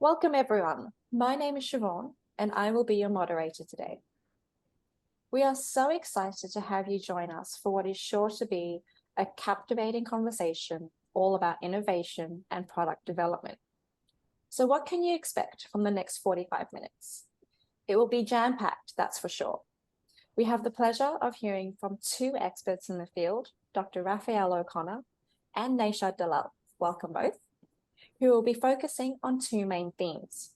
Welcome everyone. My name is Siobhan and I will be your moderator today. We are so excited to have you join us for what is sure to be a captivating conversation all about innovation and product development. So what can you expect from the next 45 minutes? It will be jam-packed, that's for sure. We have the pleasure of hearing from two experts in the field, Dr. Raphael O'Connor and Nashad Dalal, welcome both, who will be focusing on two main themes.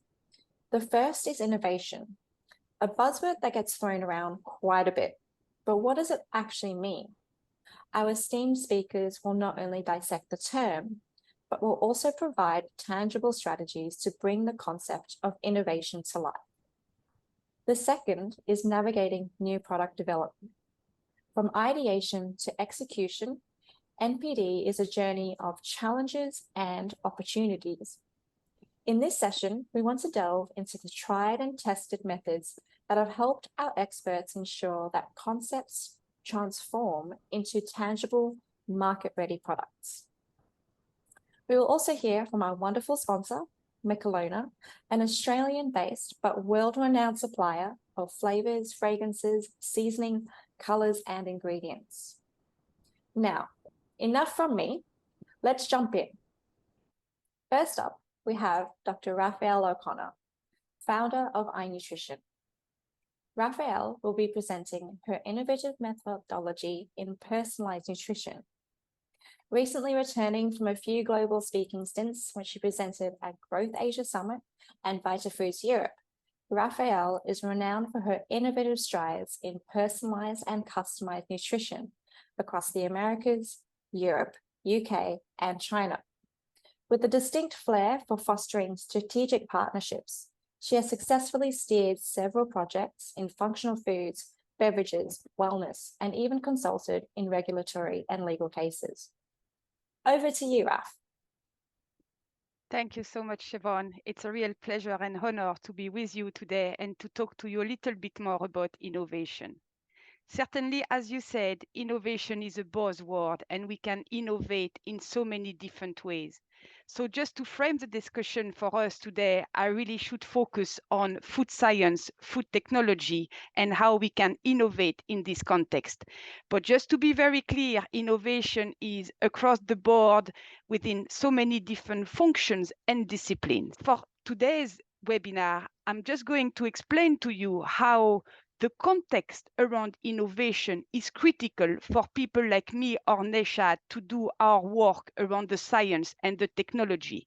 The first is innovation, a buzzword that gets thrown around quite a bit, but what does it actually mean? Our esteemed speakers will not only dissect the term, but will also provide tangible strategies to bring the concept of innovation to life. The second is navigating new product development. From ideation to execution, NPD is a journey of challenges and opportunities. In this session, we want to delve into the tried and tested methods that have helped our experts ensure that concepts transform into tangible, market-ready products. We will also hear from our wonderful sponsor, Michelona, an Australian-based but world-renowned supplier of flavors, fragrances, seasoning, colors, and ingredients. Now, enough from me. Let's jump in. First up, we have Dr. Raphael O'Connor, founder of iNutrition. Raphael will be presenting her innovative methodology in personalized nutrition. Recently returning from a few global speaking stints when she presented at Growth Asia Summit and VitaFoods Europe, Raphael is renowned for her innovative strides in personalized and customized nutrition across the Americas, Europe, UK, and China. With a distinct flair for fostering strategic partnerships, she has successfully steered several projects in functional foods, beverages, wellness, and even consulted in regulatory and legal cases. Over to you, Raf. Thank you so much, Siobhan. It's a real pleasure and honor to be with you today and to talk to you a little bit more about innovation. Certainly, as you said, innovation is a buzzword and we can innovate in so many different ways. So just to frame the discussion for us today, I really should focus on food science, food technology, and how we can innovate in this context. But just to be very clear, innovation is across the board within so many different functions and disciplines. For today's webinar, I'm just going to explain to you how the context around innovation is critical for people like me or Nashad to do our work around the science and the technology.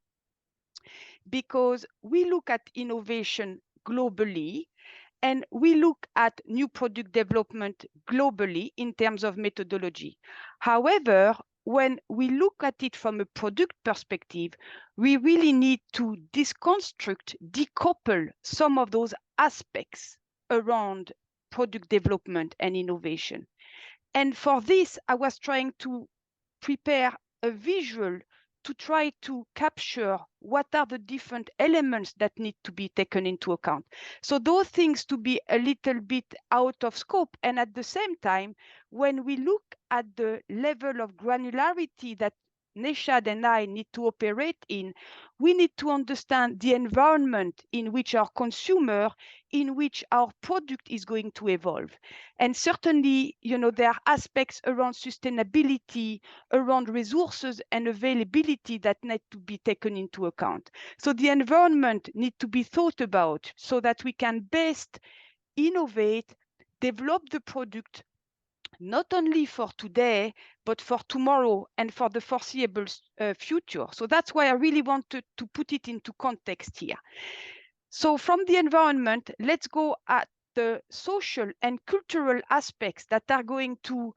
Because we look at innovation globally and we look at new product development globally in terms of methodology. However, when we look at it from a product perspective, we really need to decouple some of those aspects around product development and innovation. And for this, I was trying to prepare a visual to try to capture what are the different elements that need to be taken into account. So those things to be a little bit out of scope. And at the same time, when we look at the level of granularity that Nashad and I need to operate in, we need to understand the environment in which our consumer, in which our product is going to evolve. And certainly, there are aspects around sustainability, around resources and availability that need to be taken into account. So the environment needs to be thought about so that we can best innovate, develop the product, not only for today, but for tomorrow and for the foreseeable future. So that's why I really wanted to put it into context here. So from the environment, let's go at the social and cultural aspects that are going to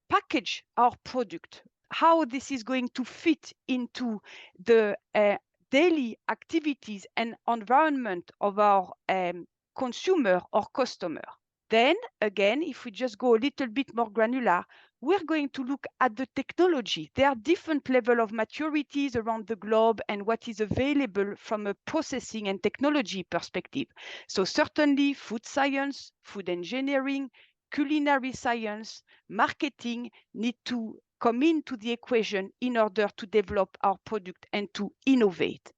package our product, how this is going to fit into the daily activities and environment of our consumer or customer. Then again, if we just go a little bit more granular, we're going to look at the technology. There are different levels of maturities around the globe and what is available from a processing and technology perspective. So certainly food science, food engineering, culinary science, marketing need to come into the equation in order to develop our product and to innovate.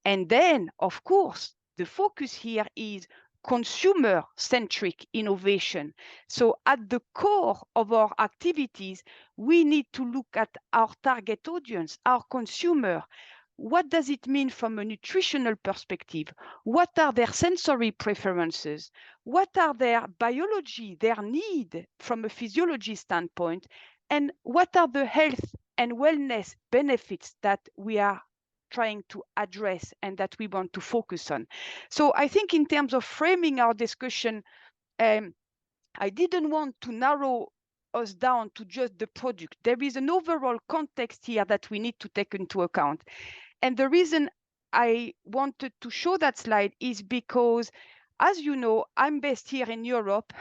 And then, of course, the focus here is consumer-centric innovation. So at the core of our activities, we need to look at our target audience, our consumer. What does it mean from a nutritional perspective? What are their sensory preferences? What are their biology, their need from a physiology standpoint? And what are the health and wellness benefits that we are trying to address and that we want to focus on? So I think in terms of framing our discussion, I didn't want to narrow us down to just the product. There is an overall context here that we need to take into account. And the reason I wanted to show that slide is because, as you know, I'm based here in Europe.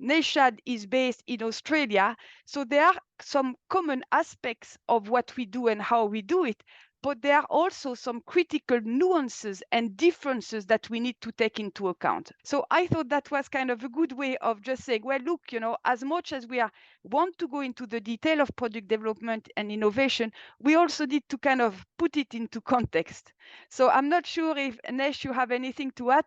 Neshad is based in Australia. So there are some common aspects of what we do and how we do it. But there are also some critical nuances and differences that we need to take into account. So I thought that was kind of a good way of just saying, well, look, as much as we want to go into the detail of product development and innovation, we also need to kind of put it into context. So I'm not sure if, Nesh, you have anything to add?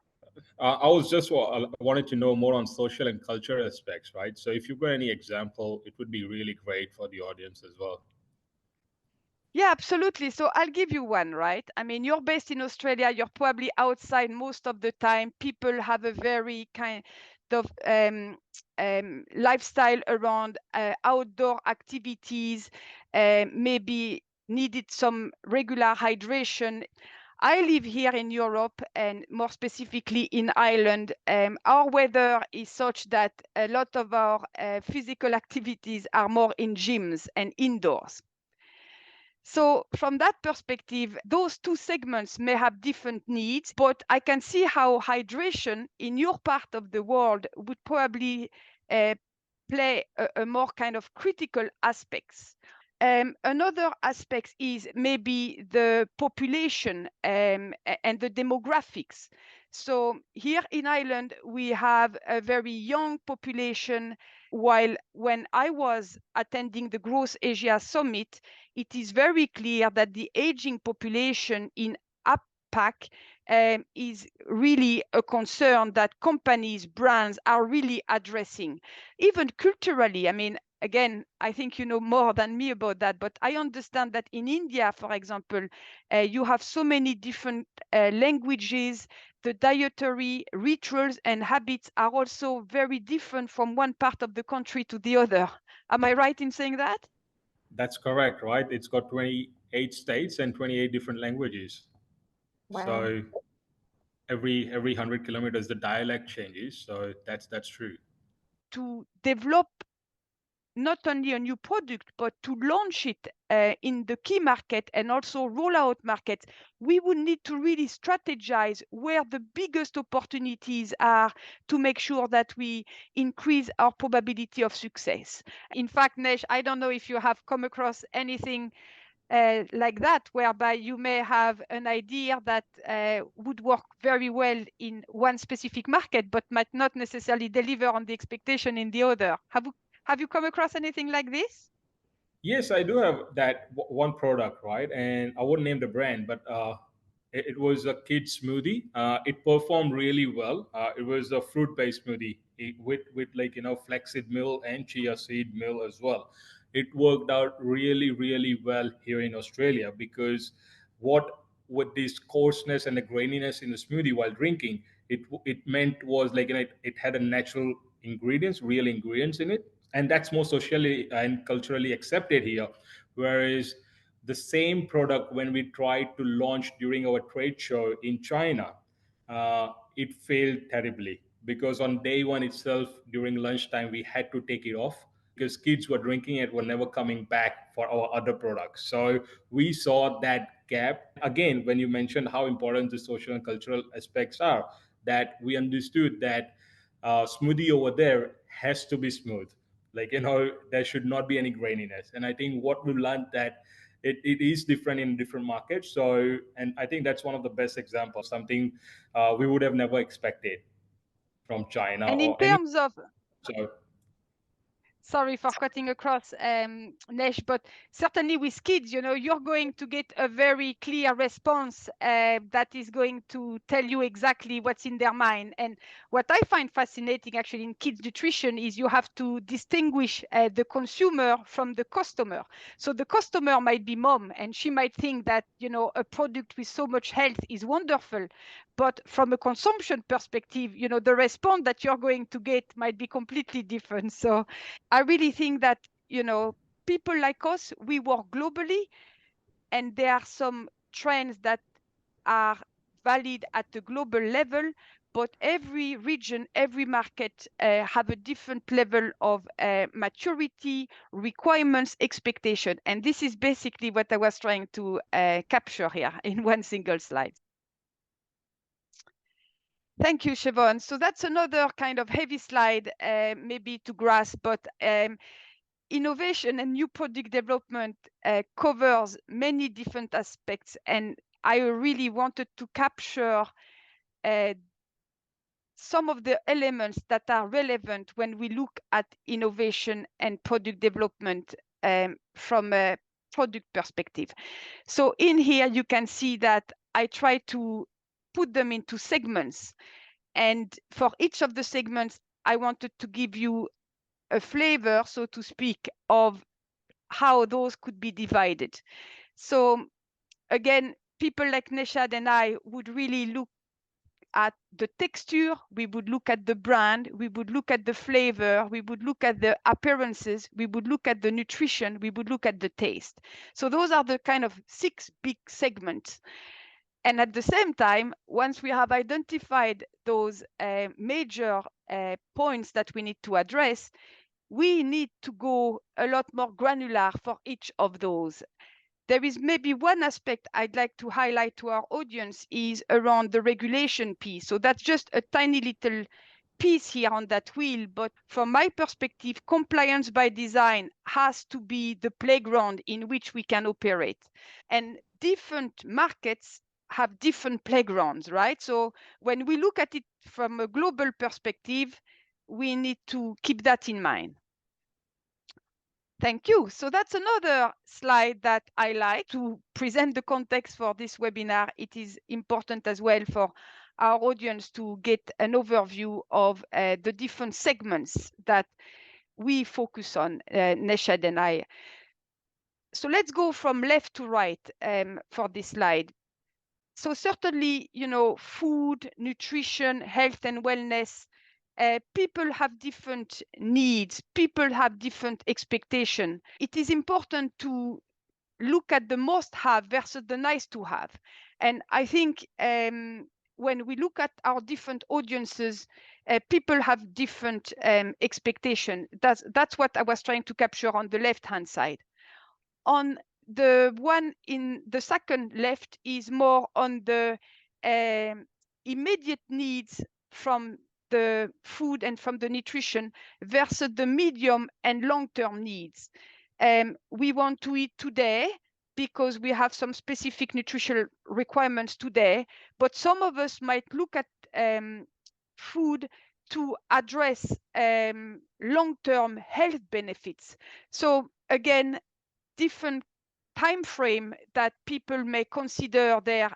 I was just wanted to know more on social and cultural aspects, right? So if you've got any example, it would be really great for the audience as well. Yeah, absolutely. So I'll give you one, right? I mean, you're based in Australia, you're probably outside most of the time. People have a very kind of lifestyle around outdoor activities, maybe needed some regular hydration. I live here in Europe and more specifically in Ireland. Our weather is such that a lot of our physical activities are more in gyms and indoors. So from that perspective, those two segments may have different needs, but I can see how hydration in your part of the world would probably play a more kind of critical aspects. Another aspect is maybe the population and the demographics. So here in Ireland, we have a very young population, while when I was attending the Growth Asia Summit, it is very clear that the aging population in APAC is really a concern that companies, brands are really addressing. Even culturally, I mean, again, I think you know more than me about that, but I understand that in India, for example, you have so many different languages. The dietary rituals and habits are also very different from one part of the country to the other. Am I right in saying that? That's correct, right? It's got 28 states and 28 different languages. Wow. So every 100 kilometers, the dialect changes. So that's true. To develop not only a new product, but to launch it in the key market and also roll out markets, we would need to really strategize where the biggest opportunities are to make sure that we increase our probability of success. In fact, Nesh, I don't know if you have come across anything like that, whereby you may have an idea that would work very well in one specific market, but might not necessarily deliver on the expectation in the other. Have you come across anything like this? Yes, I do have that one product, right? And I wouldn't name the brand, but it was a kid smoothie. It performed really well. It was a fruit-based smoothie with like flaxseed meal and chia seed meal as well. It worked out really really well here in Australia because what with this coarseness and the graininess in the smoothie while drinking, it meant was like it had a natural ingredients, real ingredients in it, and that's more socially and culturally accepted here. Whereas the same product, when we tried to launch during our trade show in China, it failed terribly because on day one itself, during lunchtime, we had to take it off because kids were drinking it, were never coming back for our other products. So we saw that gap. Again, when you mentioned how important the social and cultural aspects are, that we understood that smoothie over there has to be smooth. Like, there should not be any graininess. And I think what we've learned that it is different in different markets. So, and I think that's one of the best examples, something we would have never expected from China And in or any. terms of So Sorry for cutting across, Nesh, but certainly with kids, you know, you're going to get a very clear response that is going to tell you exactly what's in their mind. And what I find fascinating actually in kids nutrition is you have to distinguish the consumer from the customer. So the customer might be mom, and she might think that, you know, a product with so much health is wonderful. But from a consumption perspective, you know, the response that you're going to get might be completely different. So I really think that, you know, people like us, we work globally, and there are some trends that are valid at the global level, but every region, every market have a different level of maturity, requirements, expectation. And this is basically what I was trying to capture here in one single slide. Thank you, Siobhan. So that's another kind of heavy slide, maybe to grasp, but innovation and new product development covers many different aspects, and I really wanted to capture some of the elements that are relevant when we look at innovation and product development from a product perspective. So in here, you can see that I try to put them into segments. And for each of the segments, I wanted to give you a flavor, so to speak, of how those could be divided. So again, people like Neshad and I would really look at the texture, we would look at the brand, we would look at the flavor, we would look at the appearances, we would look at the nutrition, we would look at the taste. So those are the kind of 6 big segments. And at the same time, once we have identified those major points that we need to address, we need to go a lot more granular for each of those. There is maybe one aspect I'd like to highlight to our audience is around the regulation piece. So that's just a tiny little piece here on that wheel. But from my perspective, compliance by design has to be the playground in which we can operate. And different markets have different playgrounds, right? So when we look at it from a global perspective, we need to keep that in mind. Thank you. So that's another slide that I like to present the context for this webinar. It is important as well for our audience to get an overview of the different segments that we focus on, Neshad and I. So let's go from left to right for this slide. So certainly, you know, food, nutrition, health and wellness, people have different needs, people have different expectations. It is important to look at the must have versus the nice to have. And I think when we look at our different audiences, people have different expectations. That's what I was trying to capture on the left-hand side. On the one in the second left is more on the immediate needs from the food and from the nutrition versus the medium and long-term needs. We want to eat today because we have some specific nutritional requirements today, but some of us might look at food to address long-term health benefits. So again, different time frame that people may consider their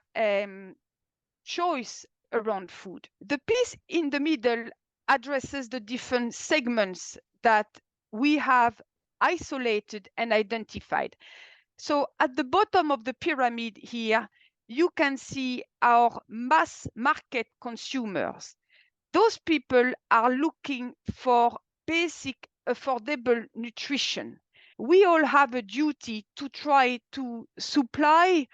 choice around food. The piece in the middle addresses the different segments that we have isolated and identified. So at the bottom of the pyramid here, you can see our mass market consumers. Those people are looking for basic, affordable nutrition. We all have a duty to try to supply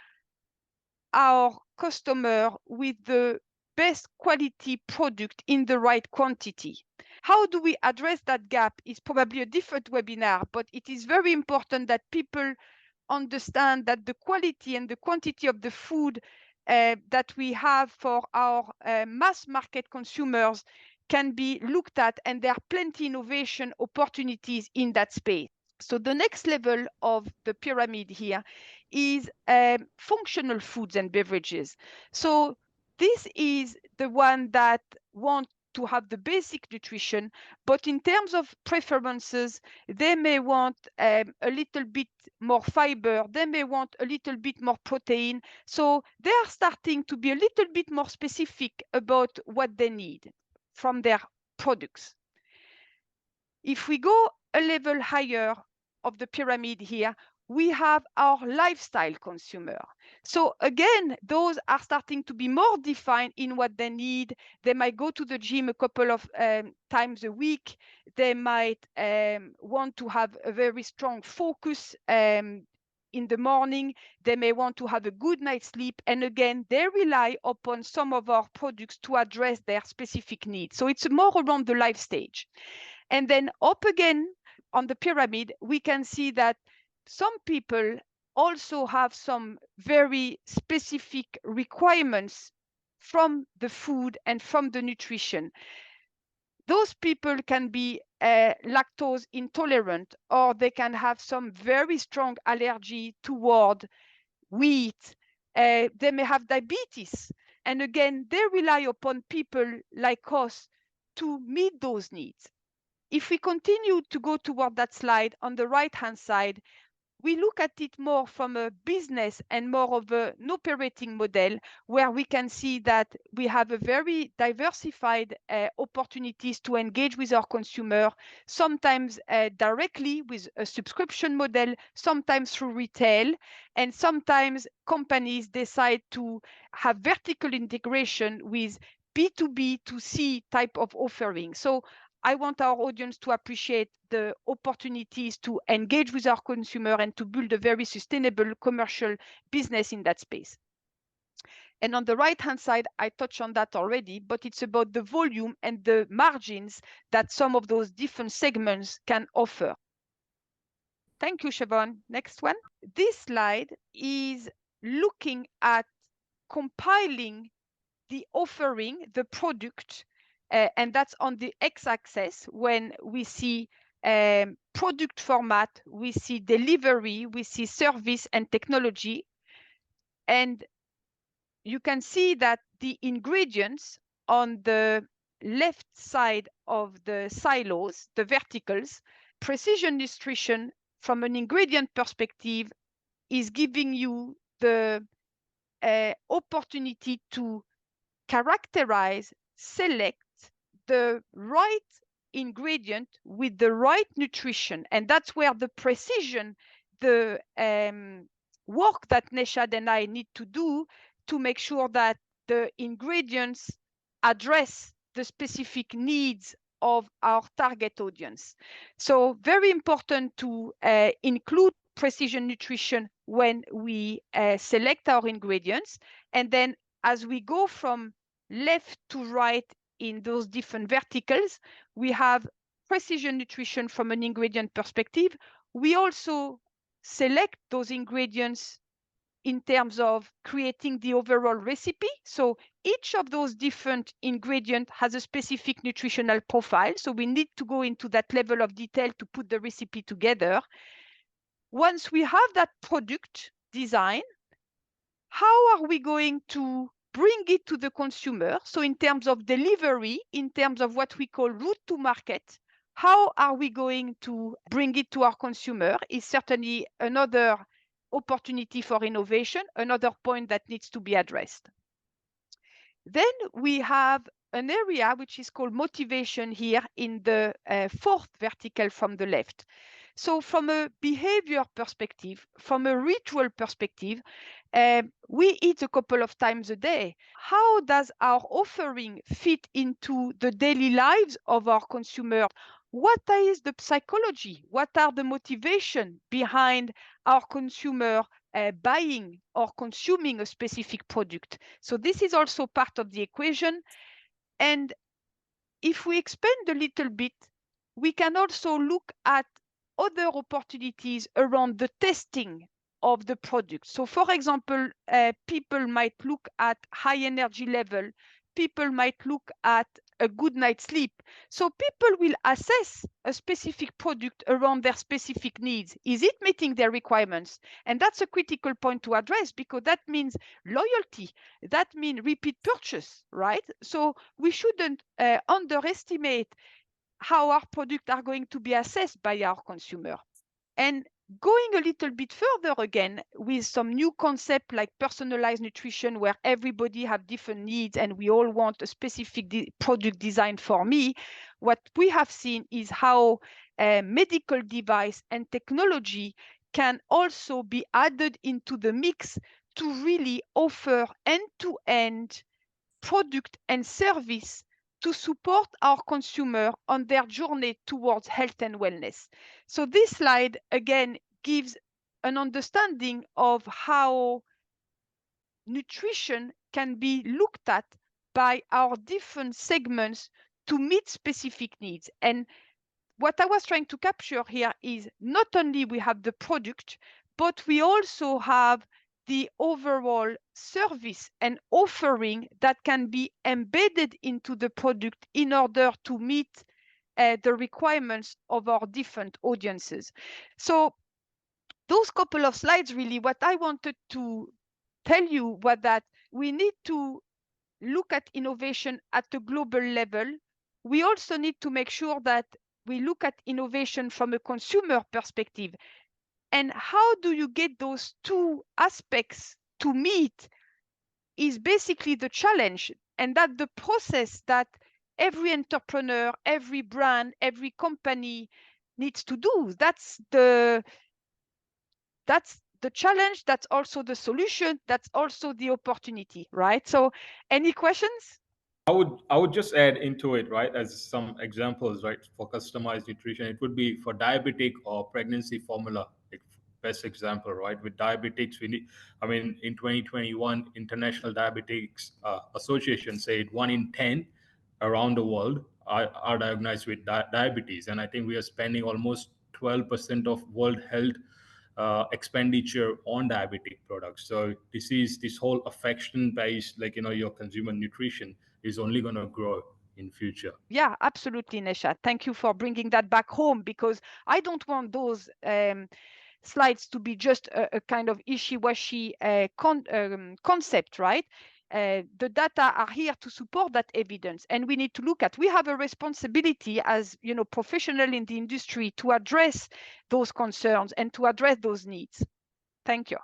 our customer with the best quality product in the right quantity. How do we address that gap is probably a different webinar, but it is very important that people understand that the quality and the quantity of the food that we have for our mass market consumers can be looked at, and there are plenty innovation opportunities in that space. So the next level of the pyramid here is functional foods and beverages. So this is the one that want to have the basic nutrition, but in terms of preferences, they may want a little bit more fiber, they may want a little bit more protein. So they are starting to be a little bit more specific about what they need from their products. If we go a level higher of the pyramid here, we have our lifestyle consumer. So again, those are starting to be more defined in what they need. They might go to the gym a couple of times a week. They might want to have a very strong focus in the morning. They may want to have a good night's sleep. And again, they rely upon some of our products to address their specific needs. So it's more around the life stage. And then up again on the pyramid, we can see that some people also have some very specific requirements from the food and from the nutrition. Those people can be lactose intolerant, or they can have some very strong allergy toward wheat. They may have diabetes. And again, they rely upon people like us to meet those needs. If we continue to go toward that slide on the right-hand side, we look at it more from a business and more of an operating model, where we can see that we have a very diversified opportunities to engage with our consumer, sometimes directly with a subscription model, sometimes through retail, and sometimes companies decide to have vertical integration with B2B to C type of offering. So I want our audience to appreciate the opportunities to engage with our consumer and to build a very sustainable commercial business in that space. And on the right-hand side, I touched on that already, but it's about the volume and the margins that some of those different segments can offer. Thank you, Siobhan. Next one. This slide is looking at compiling the offering, the product, and that's on the x-axis when we see product format, we see delivery, we see service and technology. And you can see that the ingredients on the left side of the silos, the verticals, precision nutrition from an ingredient perspective is giving you the opportunity to characterize, select the right ingredient with the right nutrition. And that's where the precision, the work that Neshad and I need to do to make sure that the ingredients address the specific needs of our target audience. So very important to include precision nutrition when we select our ingredients. And then as we go from left to right in those different verticals, we have precision nutrition from an ingredient perspective. We also select those ingredients in terms of creating the overall recipe. So each of those different ingredients has a specific nutritional profile. So we need to go into that level of detail to put the recipe together. Once we have that product design, how are we going to bring it to the consumer? So in terms of delivery, in terms of what we call route to market, how are we going to bring it to our consumer is certainly another opportunity for innovation, another point that needs to be addressed. Then we have an area which is called motivation here in the fourth vertical from the left. So from a behavior perspective, from a ritual perspective, we eat a couple of times a day. How does our offering fit into the daily lives of our consumer? What is the psychology? What are the motivation behind our consumer buying or consuming a specific product? So this is also part of the equation. And if we expand a little bit, we can also look at other opportunities around the testing of the product. So for example, people might look at high energy level, people might look at a good night's sleep. So people will assess a specific product around their specific needs. Is it meeting their requirements? And that's a critical point to address, because that means loyalty. That means repeat purchase, right? So we shouldn't underestimate how our products are going to be assessed by our consumer. And going a little bit further again with some new concept like personalized nutrition, where everybody have different needs and we all want a specific product designed for me, what we have seen is how medical device and technology can also be added into the mix to really offer end-to-end product and service to support our consumer on their journey towards health and wellness. So this slide again gives an understanding of how nutrition can be looked at by our different segments to meet specific needs. And what I was trying to capture here is not only we have the product, but we also have the overall service and offering that can be embedded into the product in order to meet the requirements of our different audiences. So those couple of slides, really, what I wanted to tell you was that we need to look at innovation at a global level. We also need to make sure that we look at innovation from a consumer perspective. And how do you get those two aspects to meet is basically the challenge, and that the process that every entrepreneur, every brand, every company needs to do. That's the challenge, that's also the solution, that's also the opportunity, right? So any questions? I would just add into it, right, as some examples, right, for customized nutrition. It would be for diabetic or pregnancy formula, like best example, right? With diabetics, we need. I mean, in 2021, International Diabetics Association said 1 in 10 around the world are diagnosed with diabetes, and I think we are spending almost 12% of world health expenditure on diabetic products. So this whole affection based, like, your consumer nutrition is only going to grow in future. Yeah, absolutely, Nesha. Thank you for bringing that back home, because I don't want those slides to be just a kind of wishy-washy concept, right? The data are here to support that evidence, and we need to look at. We have a responsibility as professional in the industry to address those concerns and to address those needs. Thank you.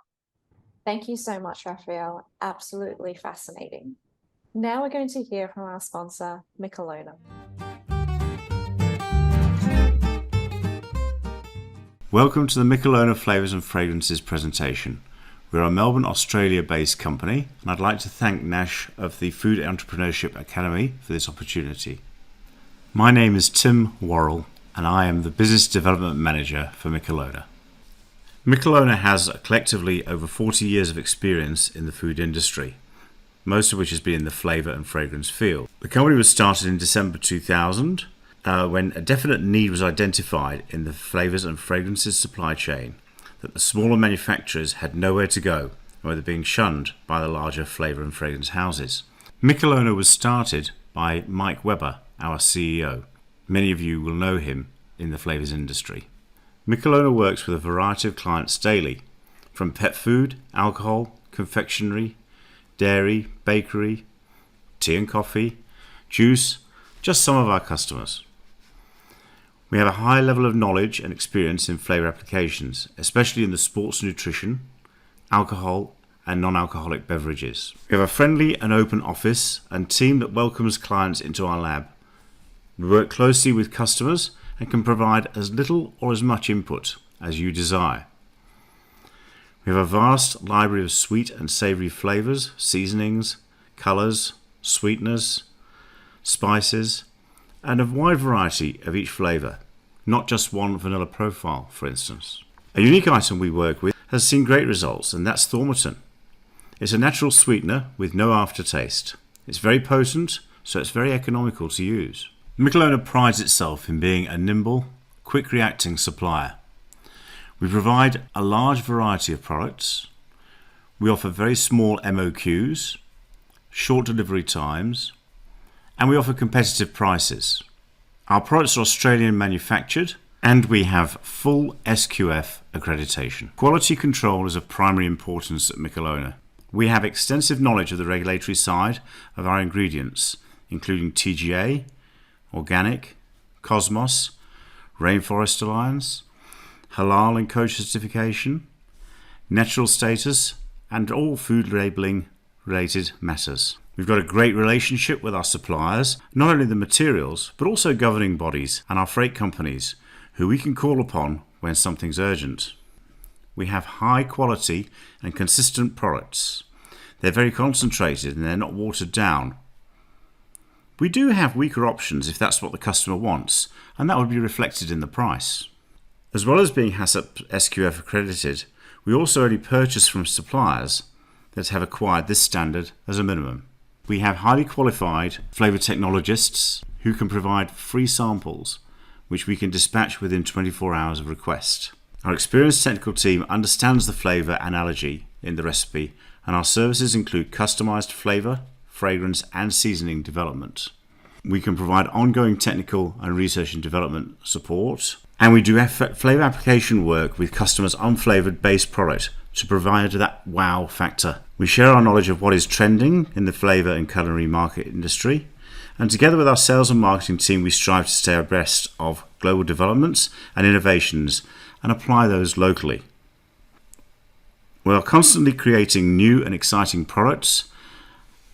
Thank you so much, Raphael. Absolutely fascinating. Now we're going to hear from our sponsor, Michelona. Welcome to the Michelona Flavours and Fragrances presentation. We're a Melbourne, Australia-based company, and I'd like to thank Nash of the Food Entrepreneurship Academy for this opportunity. My name is Tim Worrell, and I am the Business Development Manager for Michelona. Michelona has collectively over 40 years of experience in the food industry, most of which has been in the flavour and fragrance field. The company was started in December 2000 when a definite need was identified in the flavours and fragrances supply chain, that the smaller manufacturers had nowhere to go and were being shunned by the larger flavour and fragrance houses. Michelona was started by Mike Webber, our CEO. Many of you will know him in the flavours industry. Michelona works with a variety of clients daily, from pet food, alcohol, confectionery, dairy, bakery, tea and coffee, juice, just some of our customers. We have a high level of knowledge and experience in flavour applications, especially in the sports nutrition, alcohol and non-alcoholic beverages. We have a friendly and open office and team that welcomes clients into our lab. We work closely with customers and can provide as little or as much input as you desire. We have a vast library of sweet and savoury flavours, seasonings, colours, sweeteners, spices, and a wide variety of each flavour, not just one vanilla profile, for instance. A unique item we work with has seen great results, and that's Thormaton. It's a natural sweetener with no aftertaste. It's very potent, so it's very economical to use. Michelona prides itself in being a nimble, quick-reacting supplier. We provide a large variety of products. We offer very small MOQs, short delivery times, and we offer competitive prices. Our products are Australian manufactured, and we have full SQF accreditation. Quality control is of primary importance at Michelona. We have extensive knowledge of the regulatory side of our ingredients, including TGA, Organic, Cosmos, Rainforest Alliance, Halal and kosher certification, natural status, and all food labelling related matters. We've got a great relationship with our suppliers, not only the materials, but also governing bodies and our freight companies, who we can call upon when something's urgent. We have high quality and consistent products. They're very concentrated and they're not watered down. We do have weaker options if that's what the customer wants, and that would be reflected in the price. As well as being HACCP SQF accredited, we also only purchase from suppliers that have acquired this standard as a minimum. We have highly qualified flavour technologists who can provide free samples, which we can dispatch within 24 hours of request. Our experienced technical team understands the flavour and allergy in the recipe, and our services include customised flavour, fragrance and seasoning development. We can provide ongoing technical and research and development support, and we do flavour application work with customers' unflavoured base product to provide that wow factor. We share our knowledge of what is trending in the flavour and culinary market industry, and together with our sales and marketing team we strive to stay abreast of global developments and innovations and apply those locally. We are constantly creating new and exciting products,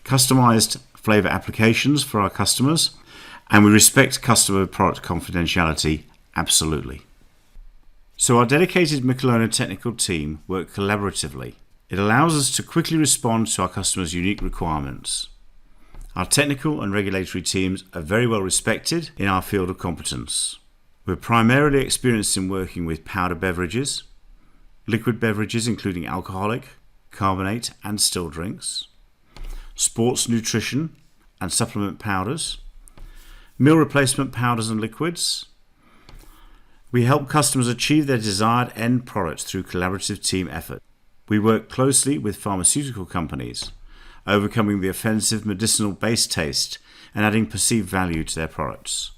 customised flavour applications for our customers, and we respect customer product confidentiality absolutely. So our dedicated Michelona technical team work collaboratively. It allows us to quickly respond to our customers' unique requirements. Our technical and regulatory teams are very well respected in our field of competence. We're primarily experienced in working with powder beverages, liquid beverages including alcoholic, carbonate and still drinks, sports nutrition and supplement powders, meal replacement powders and liquids. We help customers achieve their desired end products through collaborative team effort. We work closely with pharmaceutical companies, overcoming the offensive medicinal base taste and adding perceived value to their products.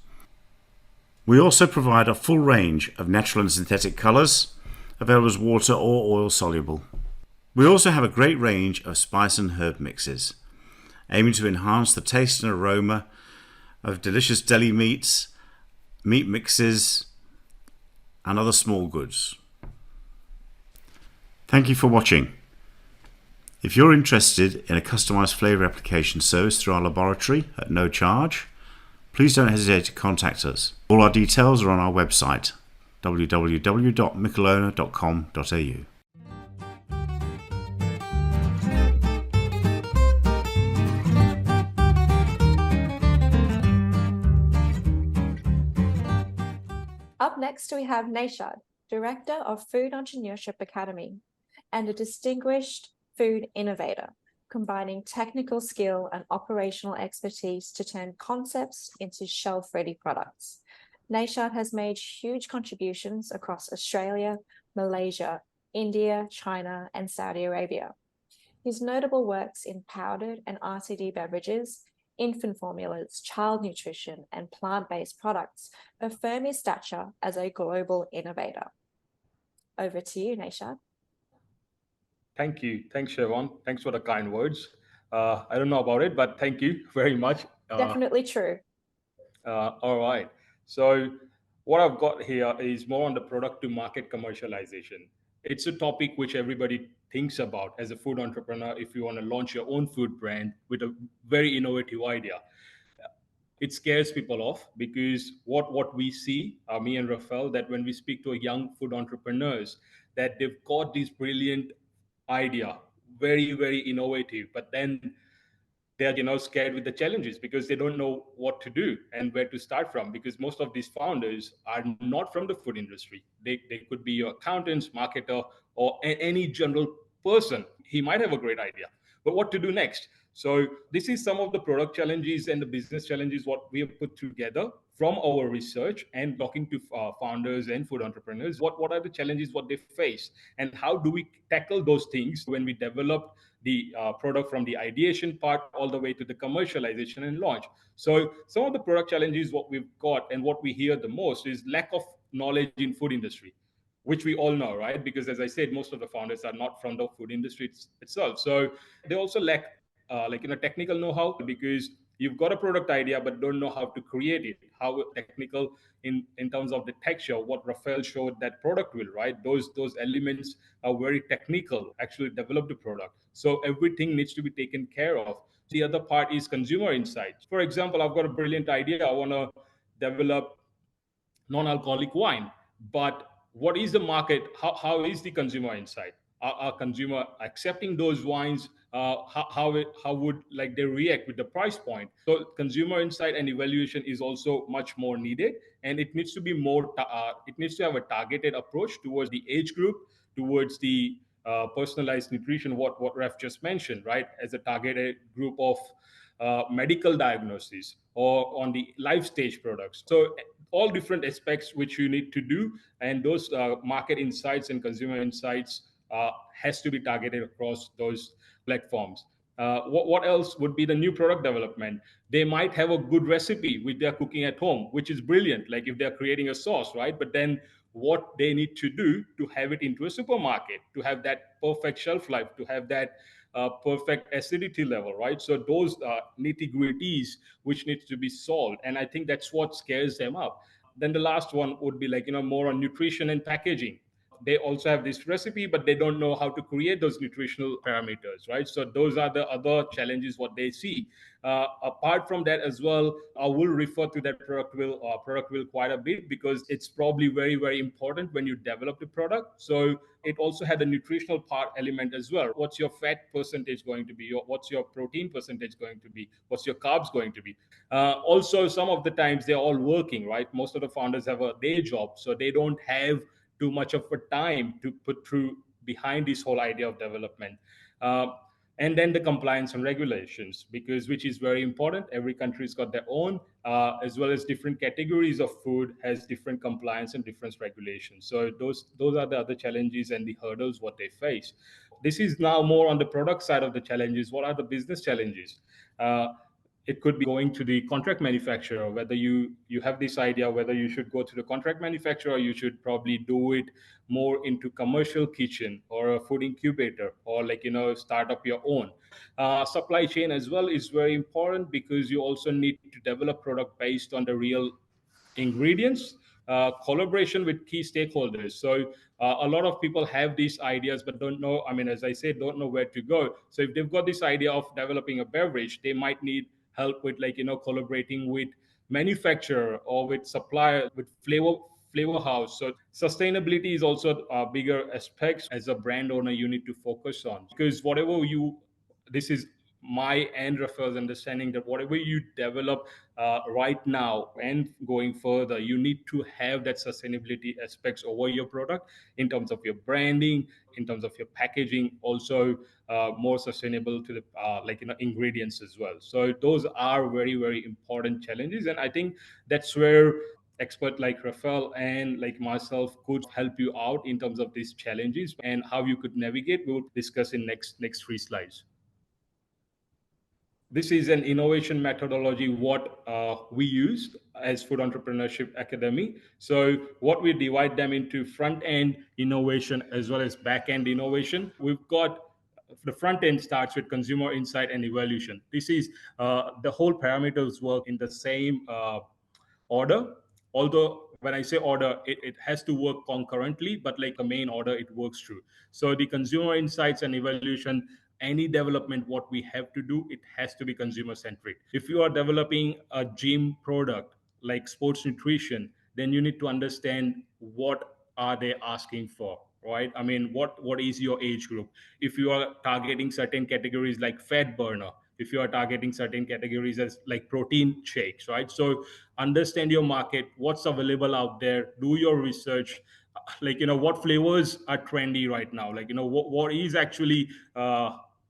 We also provide a full range of natural and synthetic colours, available as water or oil soluble. We also have a great range of spice and herb mixes, aiming to enhance the taste and aroma of delicious deli meats, meat mixes, and other small goods. Thank you for watching. If you're interested in a customised flavour application service through our laboratory at no charge, please don't hesitate to contact us. All our details are on our website, www.michelona.com.au. Up next, we have Nashad, Director of Food Entrepreneurship Academy and a distinguished food innovator, combining technical skill and operational expertise to turn concepts into shelf-ready products. Nashad has made huge contributions across Australia, Malaysia, India, China, and Saudi Arabia. His notable works in powdered and RTD beverages, infant formulas, child nutrition, and plant-based products affirm his stature as a global innovator. Over to you, Nashad. Thank you. Thanks, Siobhan. Thanks for the kind words. I don't know about it, but thank you very much. Definitely true. All right. So what I've got here is more on the product to market commercialization. It's a topic which everybody thinks about as a food entrepreneur if you want to launch your own food brand with a very innovative idea. It scares people off because what we see, me and Rafael, that when we speak to young food entrepreneurs, that they've got this brilliant idea, very, very innovative, but then they're scared with the challenges because they don't know what to do and where to start from, because most of these founders are not from the food industry. They could be your accountants, marketer, or any general person. He might have a great idea, but what to do next? So this is some of the product challenges and the business challenges what we have put together from our research and talking to founders and food entrepreneurs. What are the challenges what they face, and how do we tackle those things when we develop the product from the ideation part all the way to the commercialization and launch. So some of the product challenges what we've got and what we hear the most is lack of knowledge in food industry, which we all know, right? Because as I said, most of the founders are not from the food industry itself. So they also lack technical know-how, because you've got a product idea but don't know how to create it, how technical in terms of the texture, what Rafael showed that product will, right? Those elements are very technical, actually develop the product. So everything needs to be taken care of. The other part is consumer insights. For example, I've got a brilliant idea. I want to develop non-alcoholic wine, but what is the market? How is the consumer insight? Are consumer accepting those wines? How would like they react with the price point? So consumer insight and evaluation is also much more needed, and it needs to be more. It needs to have a targeted approach towards the age group, towards the personalized nutrition. What Ref just mentioned, right? As a targeted group of medical diagnosis or on the life stage products. So all different aspects which you need to do, and those market insights and consumer insights has to be targeted across those platforms. What else would be the new product development? They might have a good recipe which they're cooking at home, which is brilliant, like if they're creating a sauce, right? But then what they need to do to have it into a supermarket, to have that perfect shelf life, to have that perfect acidity level, right? So those nitty gritties which needs to be solved, and I think that's what scares them up. Then the last one would be more on nutrition and packaging. They also have this recipe, but they don't know how to create those nutritional parameters, right? So those are the other challenges what they see. Apart from that as well, I will refer to that product will quite a bit, because it's probably very, very important when you develop the product. So it also had the nutritional part element as well. What's your fat percentage going to be? What's your protein percentage going to be? What's your carbs going to be? Also, some of the times they're all working, right? Most of the founders have a day job, so they don't have too much of a time to put through behind this whole idea of development. Uh, and then the compliance and regulations, because which is very important. Every country's got their own, as well as different categories of food has different compliance and different regulations. So those are the other challenges and the hurdles what they face. This is now more on the product side of the challenges. What are the business challenges? It could be going to the contract manufacturer, whether you have this idea whether you should go to the contract manufacturer, you should probably do it more into commercial kitchen or a food incubator, or start up your own. Supply chain as well is very important, because you also need to develop product based on the real ingredients. Collaboration with key stakeholders. So a lot of people have these ideas but don't know, I mean, as I said, don't know where to go. So if they've got this idea of developing a beverage, they might need help with collaborating with manufacturer or with supplier, with flavor house. So sustainability is also a bigger aspect. As a brand owner, you need to focus on, because whatever you, this is my and Rafael's understanding, that whatever you develop right now and going further, you need to have that sustainability aspects over your product, in terms of your branding, in terms of your packaging, also more sustainable to the ingredients as well. So those are very, very important challenges, and I think that's where expert like Rafael and like myself could help you out in terms of these challenges and how you could navigate. We'll discuss in next 3 slides. This is an innovation methodology what we use as Food Entrepreneurship Academy. So what we divide them into front end innovation as well as back end innovation. We've got the front end starts with consumer insight and evaluation. This is the whole parameters work in the same order. Although when I say order, it has to work concurrently, but like a main order, it works through. So the consumer insights and evaluation, any development, what we have to do, it has to be consumer centric. If you are developing a gym product like sports nutrition, then you need to understand what are they asking for, right? I mean, what is your age group? If you are targeting certain categories like fat burner, if you are targeting certain categories as like protein shakes, right? So understand your market, what's available out there, do your research, what flavors are trendy right now, what is actually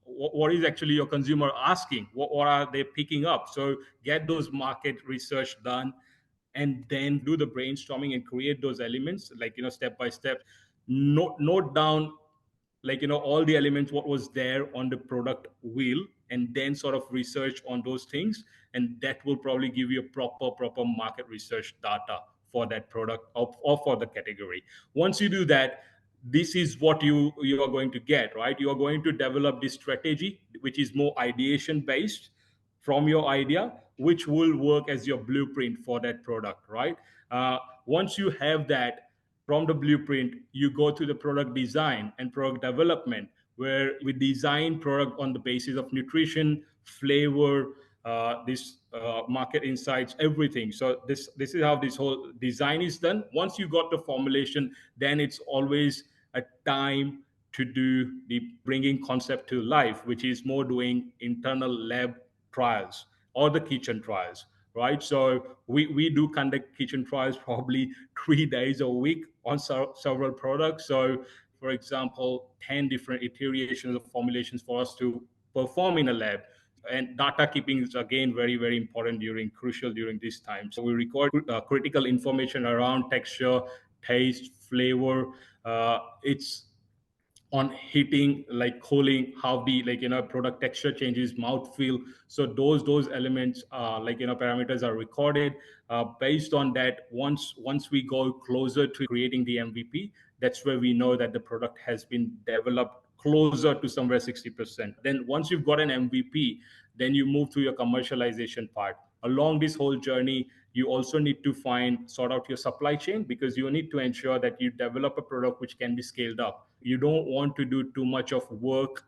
what is actually your consumer asking, what are they picking up. So get those market research done, and then do the brainstorming and create those elements, like, step by step. Note down, like, all the elements, what was there on the product wheel, and then sort of research on those things, and that will probably give you a proper market research data for that product, or for the category. Once you do that, this is what you are going to get, right? You are going to develop this strategy, which is more ideation based, from your idea, which will work as your blueprint for that product, right? Once you have that, from the blueprint, you go to the product design and product development, where we design product on the basis of nutrition, flavor, this market insights, everything. So this is how this whole design is done. Once you got the formulation, then it's always a time to do the bringing concept to life, which is more doing internal lab trials or the kitchen trials, right? So we do conduct kitchen trials probably 3 days a week on several products. So for example, 10 different iterations of formulations for us to perform in a lab. And data keeping is again very important, crucial during this time. So we record critical information around texture, taste, flavor. It's on heating, like cooling, how the, like, product texture changes, mouthfeel. So those elements, like, parameters are recorded. Based on that, once we go closer to creating the MVP, that's where we know that the product has been developed closer to somewhere 60%. Then once you've got an MVP, then you move to your commercialization part. Along this whole journey, you also need to sort out your supply chain, because you need to ensure that you develop a product which can be scaled up. You don't want to do too much of work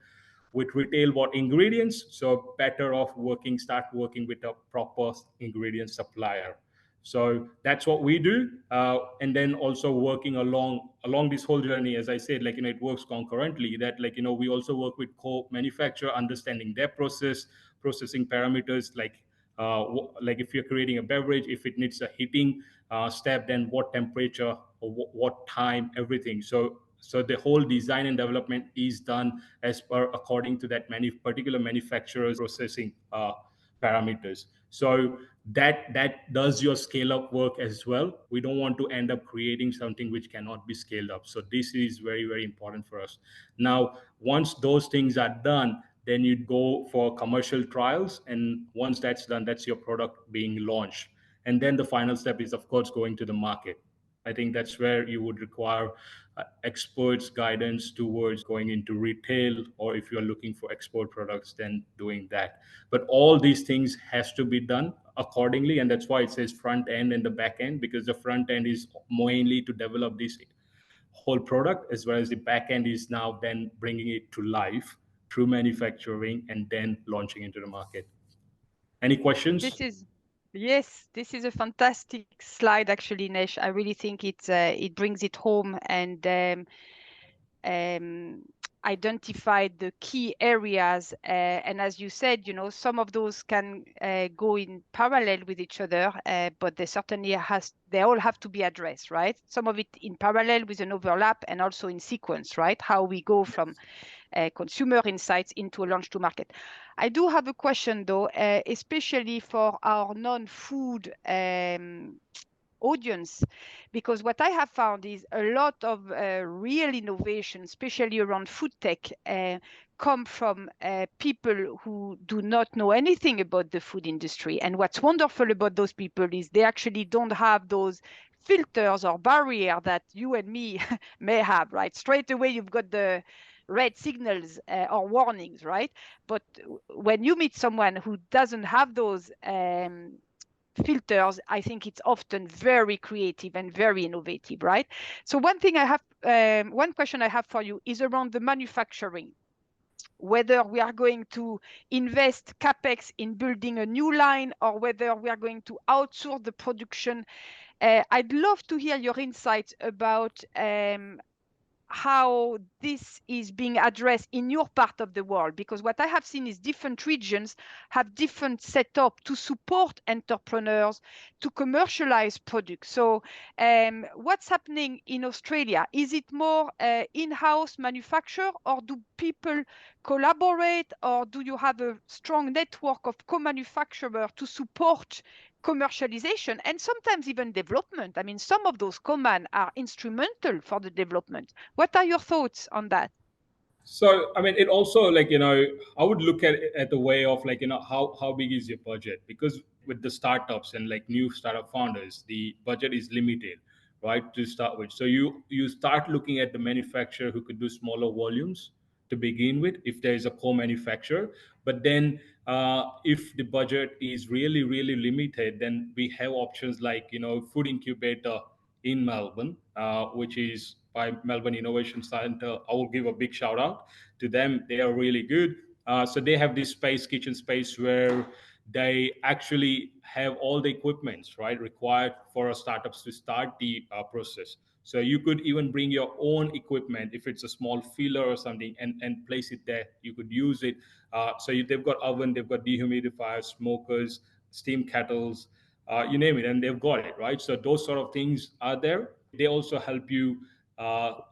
with retail bought ingredients, so better off start working with a proper ingredient supplier. So that's what we do. And then also working along this whole journey, as I said, like, it works concurrently, that, like, we also work with co-manufacturer, understanding their processing parameters, like if you're creating a beverage, if it needs a heating step, then what temperature or what time, everything. So the whole design and development is done according to that particular manufacturer's processing parameters. So that does your scale up work as well. We don't want to end up creating something which cannot be scaled up. So this is very important for us. Now, once those things are done, then you go for commercial trials, and once that's done, that's your product being launched. And then the final step is, of course, going to the market. I think that's where you would require experts' guidance towards going into retail, or if you're looking for export products, then doing that. But all these things has to be done accordingly, and that's why it says front end and the back end, because the front end is mainly to develop this whole product, as well as the back end is now then bringing it to life through manufacturing and then launching into the market. Any questions? Yes, this is a fantastic slide, actually, Nesh. I really think it brings it home and identified the key areas. And as you said, some of those can go in parallel with each other, but they all have to be addressed, right? Some of it in parallel with an overlap, and also in sequence, right? How we go from consumer insights into a launch to market. I do have a question though, especially for our non-food audience, because what I have found is a lot of real innovation, especially around food tech, come from people who do not know anything about the food industry. And what's wonderful about those people is they actually don't have those filters or barrier that you and me may have, right? Straight away, you've got the red signals or warnings, right? But when you meet someone who doesn't have those filters, I think it's often very creative and very innovative, right? So one question I have for you is around the manufacturing. Whether we are going to invest capex in building a new line, or whether we are going to outsource the production. I'd love to hear your insights about how this is being addressed in your part of the world, because what I have seen is different regions have different setup to support entrepreneurs to commercialize products. So what's happening in Australia? Is it more in-house manufacture, or do people collaborate, or do you have a strong network of co-manufacturers to support commercialization and sometimes even development? I mean, some of those command are instrumental for the development. What are your thoughts on that? So, I mean, it also, like, I would look at it at the way of, like, how big is your budget? Because with the startups and like new startup founders, the budget is limited, right, to start with. So you start looking at the manufacturer who could do smaller volumes to begin with, if there is a co-manufacturer. But then if the budget is really, really limited, then we have options like, food incubator in Melbourne, which is by Melbourne Innovation Center. I will give a big shout out to them. They are really good. So they have this kitchen space, where they actually have all the equipments, right, required for startups to start the process. So you could even bring your own equipment if it's a small filler or something, and place it there. You could use it. They've got oven, they've got dehumidifiers, smokers, steam kettles, you name it, and they've got it, right? So those sort of things are there. They also help you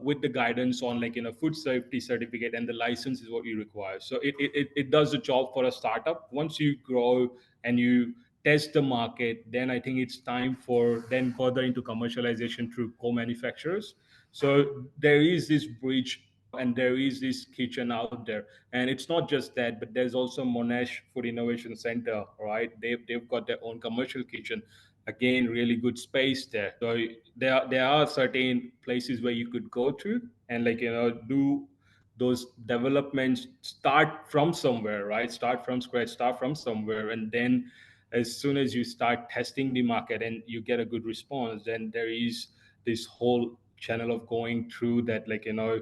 with the guidance on, like, food safety certificate, and the license is what you require. So it does the job for a startup. Once you grow and you test the market, then I think it's time for then further into commercialization through co-manufacturers. So there is this bridge, and there is this kitchen out there. And it's not just that, but there's also Monash Food Innovation Center, right? They've got their own commercial kitchen. Again, really good space there. So there are certain places where you could go to, and, like, do those developments, start from somewhere, right? Start from scratch, start from somewhere, and then as soon as you start testing the market and you get a good response, then there is this whole channel of going through that, like, to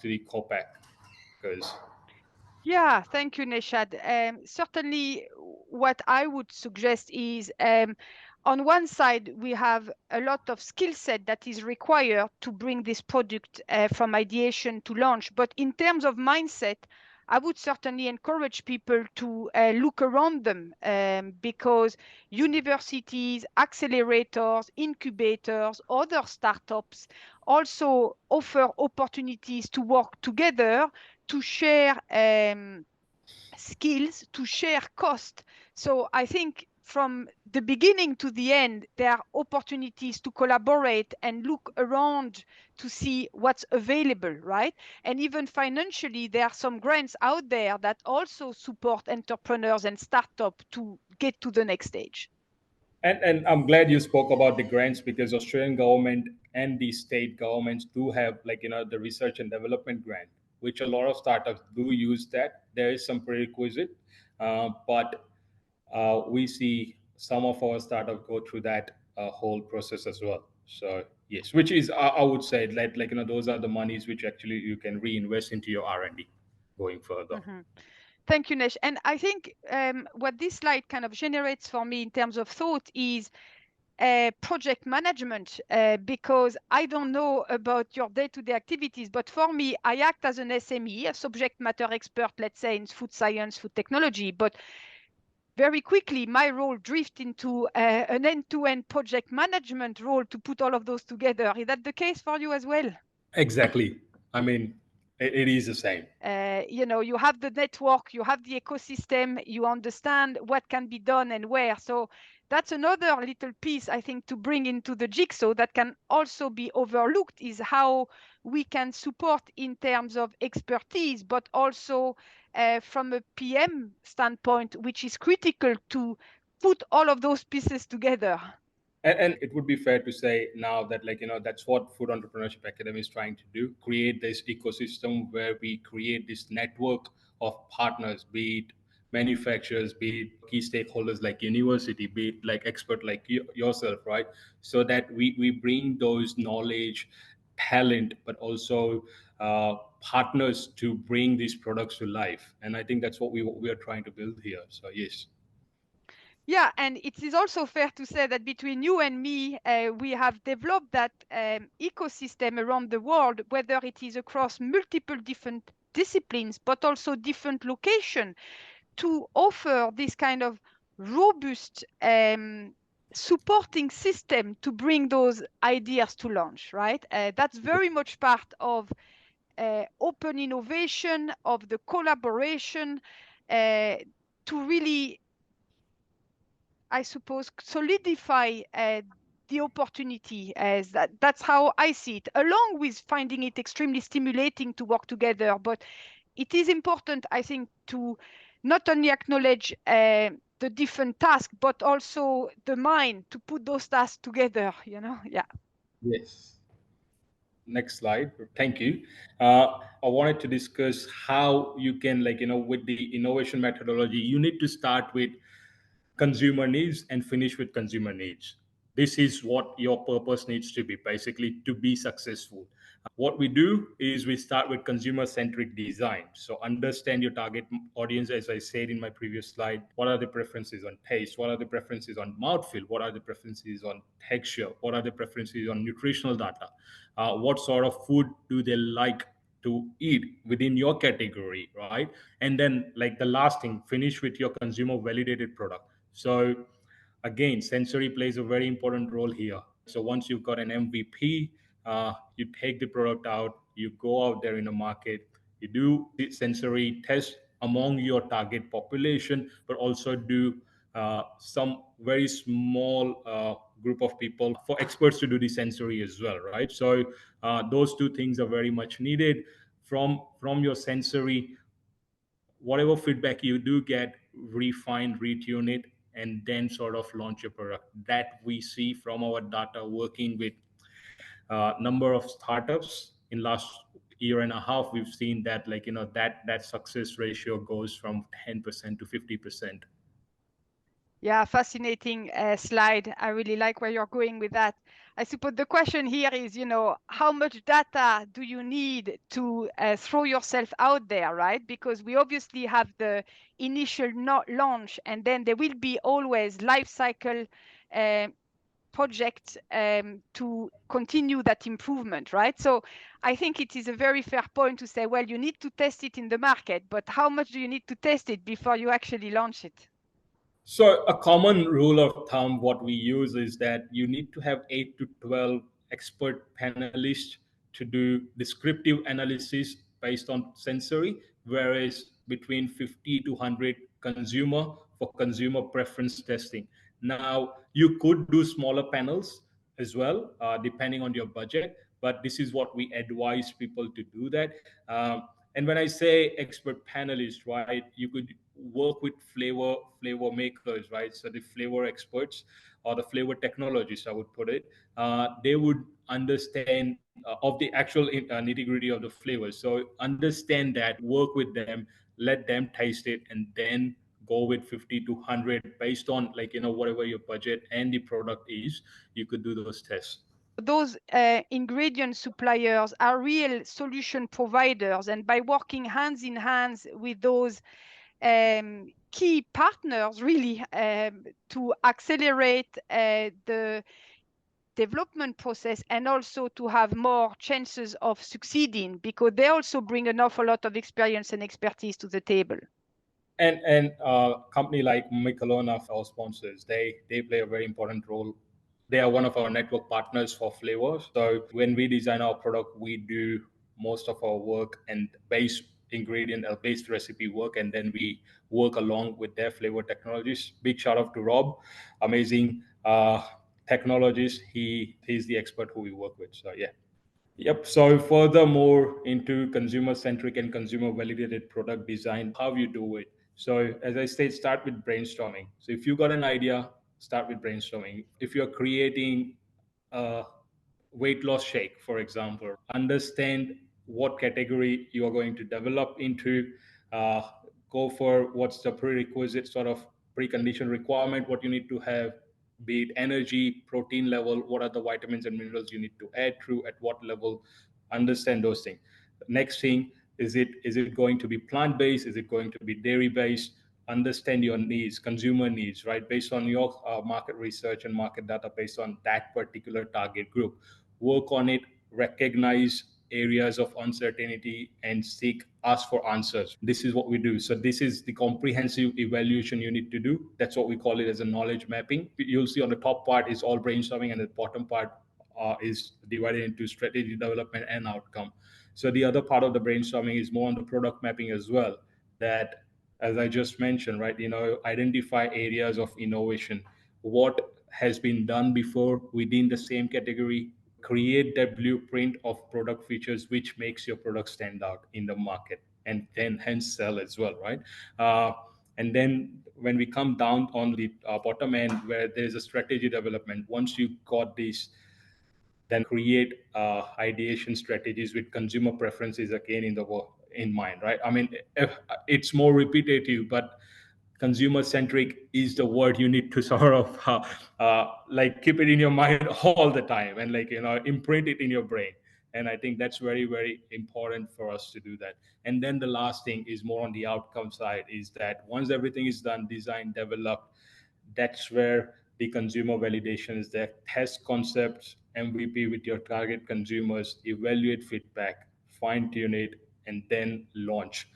the COPAC. Because Yeah, thank you, Neshad. Certainly, what I would suggest is, on one side, we have a lot of skill set that is required to bring this product from ideation to launch. But in terms of mindset, I would certainly encourage people to look around them, because universities, accelerators, incubators, other startups also offer opportunities to work together, to share skills, to share cost. So I think from the beginning to the end, there are opportunities to collaborate and look around to see what's available, right? And even financially, there are some grants out there that also support entrepreneurs and startups to get to the next stage. And I'm glad you spoke about the grants, because Australian government and the state governments do have, like, the research and development grant, which a lot of startups do use that. There is some prerequisite, but we see some of our startups go through that whole process as well. So yes, which is, I would say, like, those are the monies which actually you can reinvest into your R&D going further. Mm-hmm. Thank you, Nesh. And I think what this slide kind of generates for me in terms of thought is project management, because I don't know about your day-to-day activities, but for me, I act as an SME, a subject matter expert, let's say, in food science, food technology, but very quickly, my role drifted into an end-to-end project management role to put all of those together. Is that the case for you as well? Exactly. I mean, it is the same. You have the network, you have the ecosystem, you understand what can be done and where. So that's another little piece, I think, to bring into the jigsaw that can also be overlooked, is how we can support in terms of expertise, but also from a PM standpoint, which is critical to put all of those pieces together. And it would be fair to say now that, like, that's what Food Entrepreneurship Academy is trying to do: create this ecosystem where we create this network of partners, be it manufacturers, be it key stakeholders like university, be it like expert like yourself, right? So that we bring those knowledge, talent, but also partners to bring these products to life. And I think that's what we are trying to build here. So yes. Yeah, and it is also fair to say that between you and me, we have developed that ecosystem around the world, whether it is across multiple different disciplines, but also different locations, to offer this kind of robust supporting system to bring those ideas to launch, right? That's very much part of open innovation, of the collaboration, to really, I suppose, solidify the opportunity. As that's how I see it, along with finding it extremely stimulating to work together. But it is important, I think, to not only acknowledge the different tasks, but also the mind to put those tasks together, Yeah. Yes. Next slide. Thank you. I wanted to discuss how you can, with the innovation methodology, you need to start with consumer needs and finish with consumer needs. This is what your purpose needs to be, basically, to be successful. What we do is we start with consumer centric design. So understand your target audience, as I said in my previous slide. What are the preferences on taste? What are the preferences on mouthfeel? What are the preferences on texture? What are the preferences on nutritional data? What sort of food do they like to eat within your category, right? And then, like, the last thing, finish with your consumer validated product. So again, sensory plays a very important role here. So once you've got an MVP, you take the product out, you go out there in the market, you do the sensory test among your target population, but also do some very small group of people for experts to do the sensory as well, right? So those two things are very much needed. From your sensory, whatever feedback you do get, refine, retune it, and then sort of launch your product. That we see from our data, working with number of startups in last year and a half. We've seen that, that success ratio goes from 10% to 50%. Yeah, fascinating slide. I really like where you're going with that. I suppose the question here is, how much data do you need to throw yourself out there, right? Because we obviously have the initial launch, and then there will be always life cycle projects to continue that improvement, right? So I think it is a very fair point to say, well, you need to test it in the market, but how much do you need to test it before you actually launch it? So a common rule of thumb, what we use is that you need to have 8 to 12 expert panelists to do descriptive analysis based on sensory, whereas between 50 to 100 consumer for consumer preference testing. Now, you could do smaller panels as well, depending on your budget, but this is what we advise people to do that. And when I say expert panelists, right, you could work with flavor makers, right? So the flavor experts or the flavor technologists, I would put it. They would understand of the actual nitty gritty of the flavors. So understand that, work with them, let them taste it, and then go with 50 to 100 based on, whatever your budget and the product is. You could do those tests. Those ingredient suppliers are real solution providers, and by working hands in hands with those key partners, really, to accelerate the development process, and also to have more chances of succeeding, because they also bring an awful lot of experience and expertise to the table. And company like Michelona, our sponsors, they play a very important role. They are one of our network partners for flavors. So when we design our product, we do most of our work and base ingredient or based recipe work, and then we work along with their flavor technologies. Big shout out to Rob, amazing technologist. He's the expert who we work with. So yeah. Yep. So furthermore, into consumer centric and consumer validated product design, how you do it. So as I said, start with brainstorming. So if you got an idea, start with brainstorming. If you're creating a weight loss shake, for example, understand what category you are going to develop into. Uh, Go for what's the prerequisite sort of precondition requirement, what you need to have, be it energy, protein level, what are the vitamins and minerals you need to add through at what level. Understand those things. Next thing, is it going to be plant based, is it going to be dairy based, understand your needs, consumer needs, right? Based on your market research and market data, based on that particular target group, work on it, recognize areas of uncertainty and seek, ask for answers. This is what we do. So this is the comprehensive evaluation you need to do. That's what we call it as a knowledge mapping. You'll see on the top part is all brainstorming, and the bottom part is divided into strategy development and outcome. So the other part of the brainstorming is more on the product mapping as well. That, as I just mentioned, right, identify areas of innovation, what has been done before within the same category, create that blueprint of product features which makes your product stand out in the market, and then hence sell as well, right? And then when we come down on the bottom end, where there's a strategy development, once you got this, then create ideation strategies with consumer preferences again in mind, right? I mean, it's more repetitive, but consumer centric is the word you need to sort of like keep it in your mind all the time, and like imprint it in your brain. And I think that's very, very important for us to do that. And then the last thing is more on the outcome side, is that once everything is done, designed, developed, that's where the consumer validation is there. Test concepts, MVP with your target consumers, evaluate feedback, fine tune it, and then launch.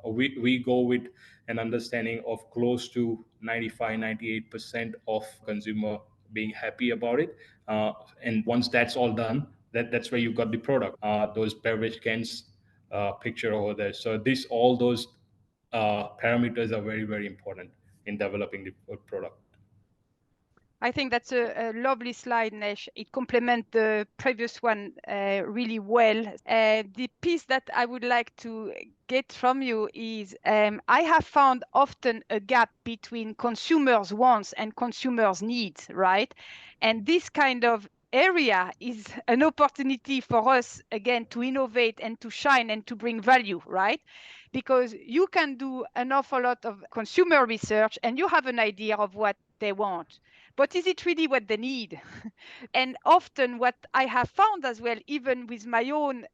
We go with an understanding of close to 95-98% of consumer being happy about it. And once that's all done, that's where you got the product. Those beverage cans picture over there. So all those parameters are very, very important in developing the product. I think that's a lovely slide, Nesh. It complements the previous one really well. The piece that I would like to get from you is I have found often a gap between consumers' wants and consumers' needs, right? And this kind of area is an opportunity for us, again, to innovate and to shine and to bring value, right? Because you can do an awful lot of consumer research and you have an idea of what they want. But is it really what they need? And often what I have found as well, even with my own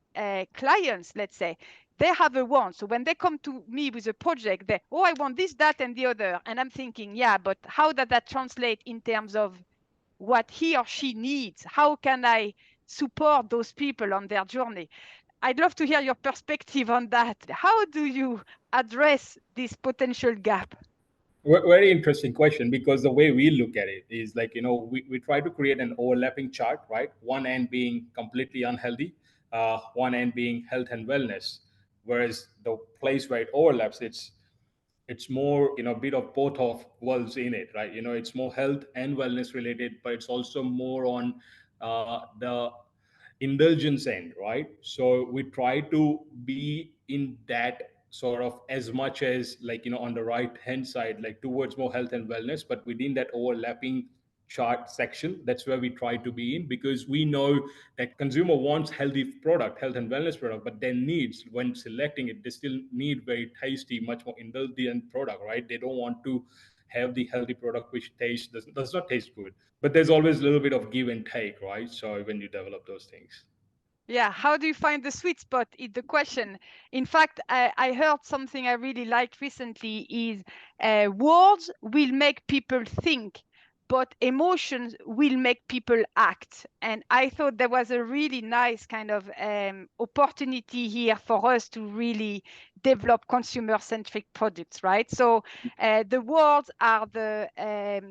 clients, let's say, they have a want. So when they come to me with a project, I want this, that, and the other. And I'm thinking, yeah, but how does that translate in terms of what he or she needs? How can I support those people on their journey? I'd love to hear your perspective on that. How do you address this potential gap? Very interesting question, because the way we look at it is like, we try to create an overlapping chart, right? One end being completely unhealthy, one end being health and wellness. Whereas the place where it overlaps, it's more, a bit of both of worlds in it, right? It's more health and wellness related, but it's also more on the indulgence end, right? So we try to be in that sort of as much as, like, on the right hand side, like towards more health and wellness, but within that overlapping chart section, that's where we try to be in, because we know that consumer wants healthy product, health and wellness product, but their needs when selecting it, they still need very tasty, much more indulgent product, right? They don't want to have the healthy product which does not taste good. But there's always a little bit of give and take, right? So when you develop those things. Yeah, how do you find the sweet spot is the question. In fact, I heard something I really liked recently is words will make people think, but emotions will make people act. And I thought there was a really nice kind of opportunity here for us to really develop consumer-centric products, right? So the words are the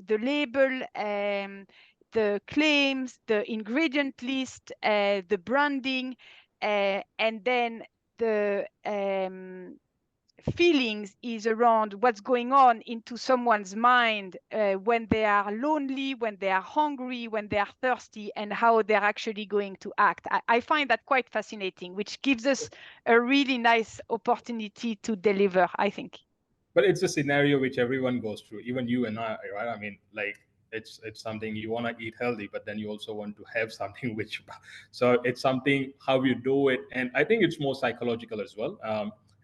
label, the claims, the ingredient list, the branding, and then the feelings is around what's going on into someone's mind when they are lonely, when they are hungry, when they are thirsty, and how they're actually going to act. I find that quite fascinating, which gives us a really nice opportunity to deliver, I think. But it's a scenario which everyone goes through, even you and I, right? I mean, like, it's something you want to eat healthy, but then you also want to have something which, so it's something how you do it. And I think it's more psychological as well.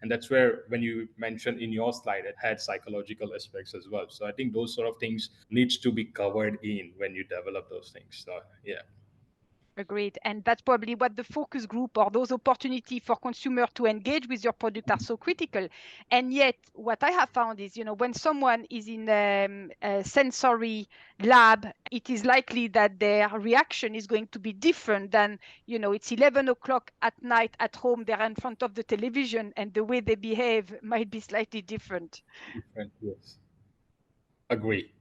And that's where, when you mentioned in your slide, it had psychological aspects as well. So I think those sort of things needs to be covered in when you develop those things. So yeah. Agreed. And that's probably what the focus group or those opportunity for consumer to engage with your product are so critical. And yet what I have found is, when someone is in a sensory lab, it is likely that their reaction is going to be different than, it's 11 o'clock at night at home, they're in front of the television, and the way they behave might be slightly different. Different, yes. Agree.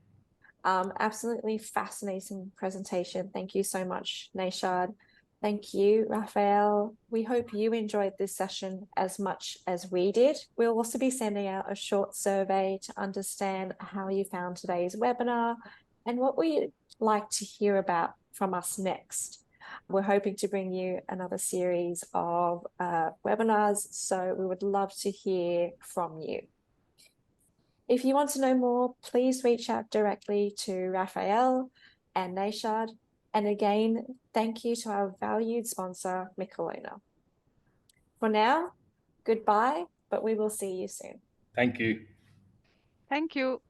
Absolutely fascinating presentation. Thank you so much, Nashad. Thank you, Raphael. We hope you enjoyed this session as much as we did. We'll also be sending out a short survey to understand how you found today's webinar and what we'd like to hear about from us next. We're hoping to bring you another series of webinars, so we would love to hear from you. If you want to know more, please reach out directly to Raphael and Nashad. And again, thank you to our valued sponsor, Michelona. For now, goodbye, but we will see you soon. Thank you. Thank you.